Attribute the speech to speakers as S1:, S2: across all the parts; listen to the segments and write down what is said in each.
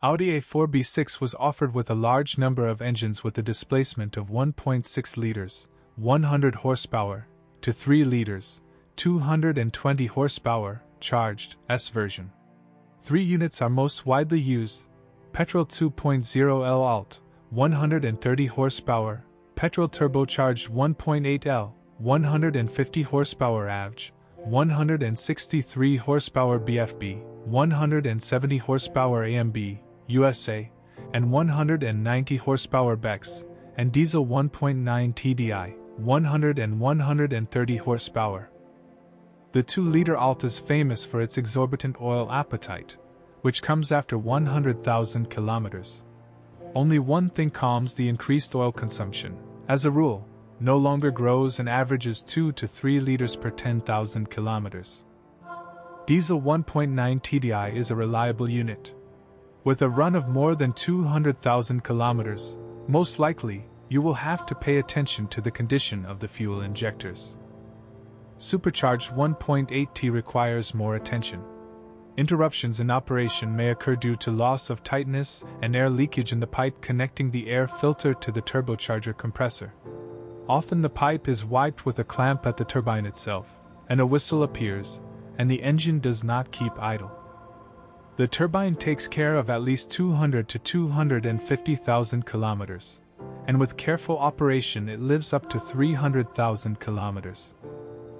S1: Audi A4 B6 was offered with a large number of engines with a displacement of 1.6 liters, 100 horsepower, to 3 liters, 220 horsepower, charged S version. 3 units are most widely used: petrol 2.0L alt, 130 horsepower, petrol turbocharged 1.8L, 150 horsepower AVG, 163 horsepower BFB, 170 horsepower AMB, USA, and 190 horsepower BEX, and diesel 1.9 TDI, 100 and 130 horsepower. The 2-liter Alt is famous for its exorbitant oil appetite, which comes after 100,000 kilometers. Only one thing calms the increased oil consumption: as a rule, no longer grows and averages 2 to 3 liters per 10,000 kilometers. Diesel 1.9 TDI is a reliable unit. With a run of more than 200,000 kilometers, most likely, you will have to pay attention to the condition of the fuel injectors. Supercharged 1.8T requires more attention. Interruptions in operation may occur due to loss of tightness and air leakage in the pipe connecting the air filter to the turbocharger compressor. Often the pipe is wiped with a clamp at the turbine itself, and a whistle appears, and the engine does not keep idle. The turbine takes care of at least 200 to 250,000 kilometers, and with careful operation it lives up to 300,000 kilometers.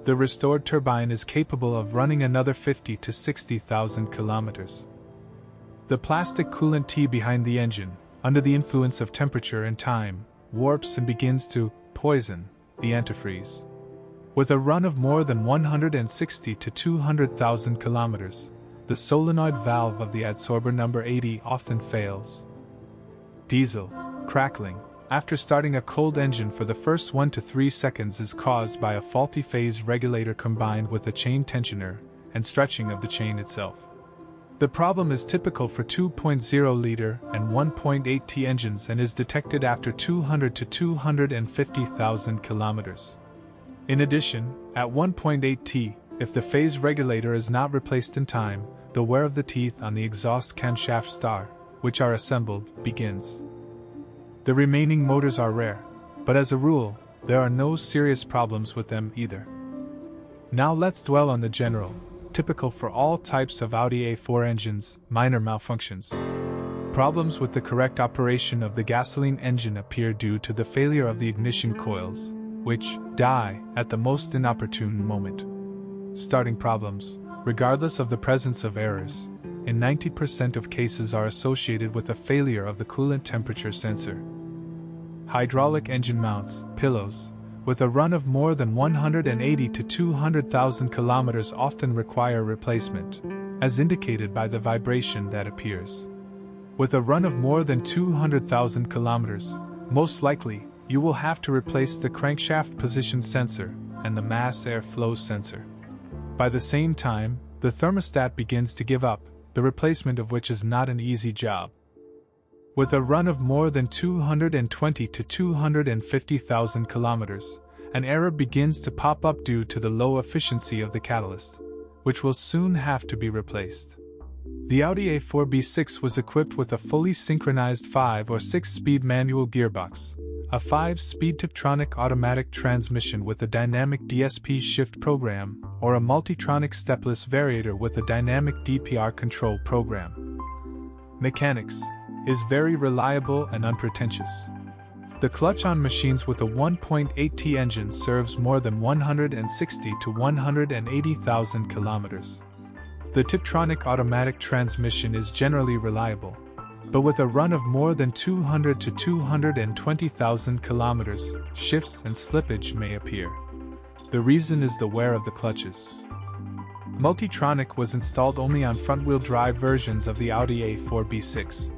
S1: The restored turbine is capable of running another 50 to 60,000 kilometers. The plastic coolant T behind the engine, under the influence of temperature and time, warps and begins to poison the antifreeze. With a run of more than 160 to 200,000 kilometers, the solenoid valve of the adsorber number 80 often fails. Diesel crackling after starting a cold engine for the first 1 to 3 seconds is caused by a faulty phase regulator combined with a chain tensioner and stretching of the chain itself. The problem is typical for 2.0-liter and 1.8T engines and is detected after 200 to 250,000 kilometers. In addition, at 1.8T, if the phase regulator is not replaced in time, the wear of the teeth on the exhaust camshaft star, which are assembled, begins. The remaining motors are rare, but as a rule, there are no serious problems with them either. Now let's dwell on the general, typical for all types of Audi A4 engines, minor malfunctions. Problems with the correct operation of the gasoline engine appear due to the failure of the ignition coils, which die at the most inopportune moment. Starting problems, regardless of the presence of errors, in 90% of cases are associated with a failure of the coolant temperature sensor. Hydraulic engine mounts, pillows, with a run of more than 180 to 200,000 kilometers often require replacement, as indicated by the vibration that appears. With a run of more than 200,000 kilometers, most likely, you will have to replace the crankshaft position sensor and the mass airflow sensor. By the same time, the thermostat begins to give up, the replacement of which is not an easy job. With a run of more than 220 to 250,000 kilometers, an error begins to pop up due to the low efficiency of the catalyst, which will soon have to be replaced. The Audi A4 B6 was equipped with a fully synchronized 5 or 6-speed manual gearbox, a 5-speed Tiptronic automatic transmission with a dynamic DSP shift program, or a Multitronic stepless variator with a dynamic DPR control program. Mechanics is very reliable and unpretentious. The clutch on machines with a 1.8T engine serves more than 160 to 180,000 kilometers. The Tiptronic automatic transmission is generally reliable, but with a run of more than 200 to 220,000 kilometers, shifts and slippage may appear. The reason is the wear of the clutches. Multitronic was installed only on front-wheel drive versions of the Audi A4 B6.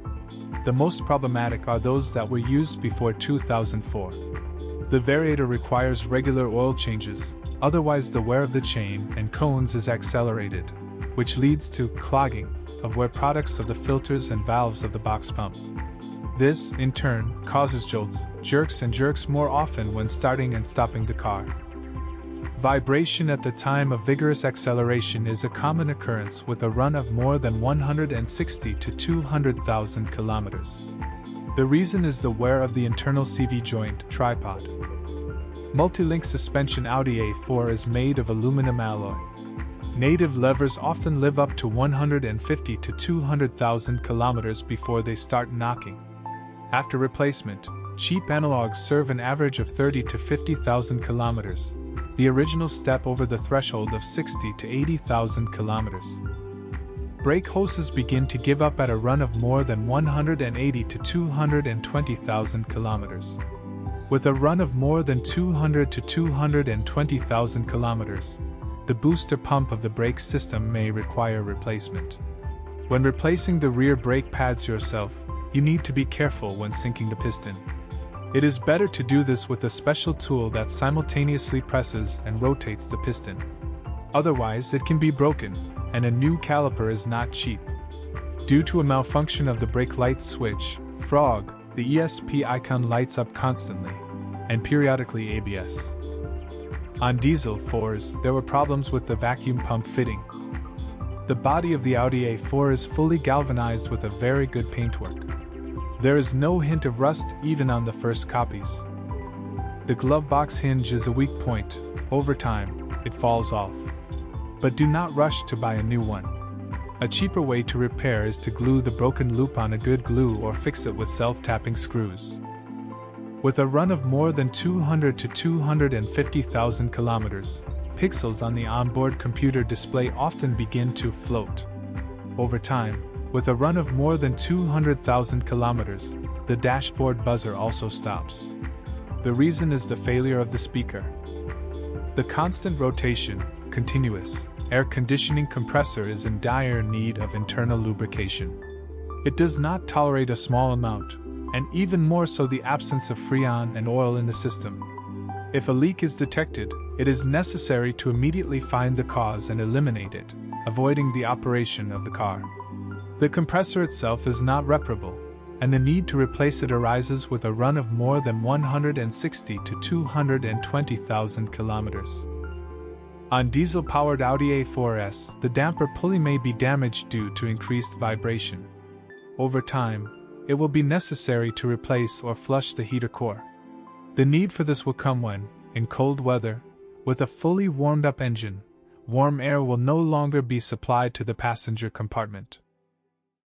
S1: The most problematic are those that were used before 2004. The variator requires regular oil changes, otherwise the wear of the chain and cones is accelerated, which leads to clogging of wear products of the filters and valves of the box pump. This, in turn, causes jolts, jerks and jerks more often when starting and stopping the car. Vibration at the time of vigorous acceleration is a common occurrence with a run of more than 160 to 200,000 kilometers. The reason is the wear of the internal CV joint tripod. Multi-link suspension Audi A4 is made of aluminum alloy. Native levers often live up to 150 to 200,000 kilometers before they start knocking. After replacement, cheap analogs serve an average of 30 to 50,000 kilometers, the original step over the threshold of 60 to 80,000 kilometers. Brake hoses begin to give up at a run of more than 180 to 220,000 kilometers. With a run of more than 200 to 220,000 kilometers, the booster pump of the brake system may require replacement. When replacing the rear brake pads yourself, you need to be careful when sinking the piston. It is better to do this with a special tool that simultaneously presses and rotates the piston. Otherwise, it can be broken, and a new caliper is not cheap. Due to a malfunction of the brake light switch, frog, the ESP icon lights up constantly, and periodically ABS. On diesel 4s, there were problems with the vacuum pump fitting. The body of the Audi A4 is fully galvanized with a very good paintwork. There is no hint of rust even on the first copies. The glove box hinge is a weak point. Over time, it falls off. But do not rush to buy a new one. A cheaper way to repair is to glue the broken loop on a good glue or fix it with self-tapping screws. With a run of more than 200 to 250,000 kilometers, pixels on the onboard computer display often begin to float. Over time, with a run of more than 200,000 kilometers, the dashboard buzzer also stops. The reason is the failure of the speaker. The constant rotation, continuous, air conditioning compressor is in dire need of internal lubrication. It does not tolerate a small amount, and even more so the absence of freon and oil in the system. If a leak is detected, it is necessary to immediately find the cause and eliminate it, avoiding the operation of the car. The compressor itself is not reparable, and the need to replace it arises with a run of more than 160 to 220,000 kilometers. On diesel-powered Audi A4s, the damper pulley may be damaged due to increased vibration. Over time, it will be necessary to replace or flush the heater core. The need for this will come when, in cold weather, with a fully warmed-up engine, warm air will no longer be supplied to the passenger compartment.